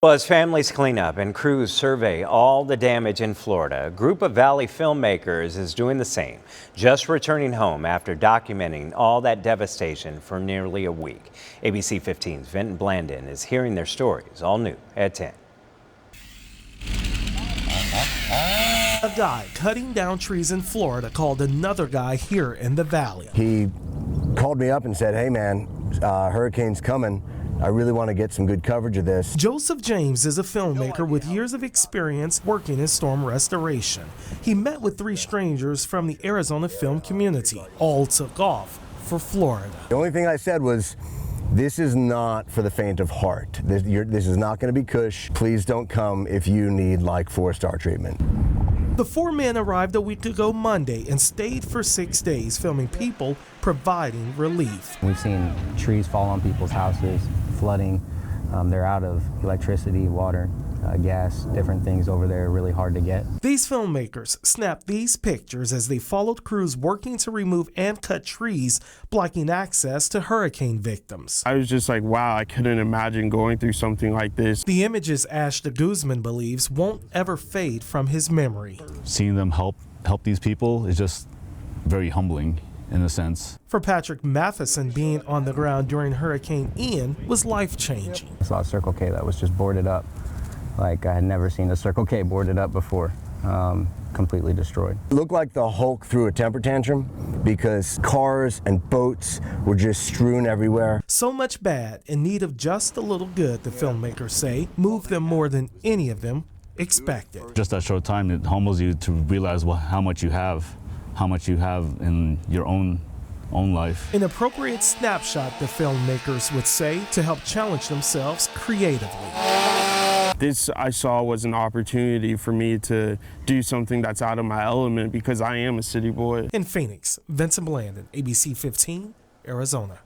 Well, as families clean up and crews survey all the damage in Florida, a group of Valley filmmakers is doing the same, just returning home after documenting all that devastation for nearly a week. ABC 15's Vinton Blandon is hearing their stories, all new at 10. A guy cutting down trees in Florida called another guy here in the Valley. He called me up and said, "Hey man, hurricane's coming. I really want to get some good coverage of this." Joseph James is a filmmaker with years of experience working in storm restoration. He met with three strangers from the Arizona film community. All took off for Florida. The only thing I said was, this is not for the faint of heart. This is not going to be cush. Please don't come if you need like 4-star treatment. The four men arrived a week ago Monday and stayed for 6 days filming people providing relief. We've seen trees fall on people's houses, flooding. They're out of electricity, water, gas, different things over there, really hard to get. These filmmakers snapped these pictures as they followed crews working to remove and cut trees, blocking access to hurricane victims. I was just like, wow, I couldn't imagine going through something like this. The images Ashton Guzman believes won't ever fade from his memory. Seeing them help these people is just very humbling in a sense. For Patrick Matheson, being on the ground during Hurricane Ian was life-changing. I saw a Circle K that was just boarded up. Like I had never seen a Circle K boarded up before, completely destroyed. It looked like the Hulk threw a temper tantrum because cars and boats were just strewn everywhere. So much bad in need of just a little good, the filmmakers say, moved them more than any of them expected. Just that short time, it humbles you to realize how much you have in your own life. An appropriate snapshot, the filmmakers would say, to help challenge themselves creatively. This I saw was an opportunity for me to do something that's out of my element because I am a city boy. In Phoenix, Vinton Blandon, ABC 15, Arizona.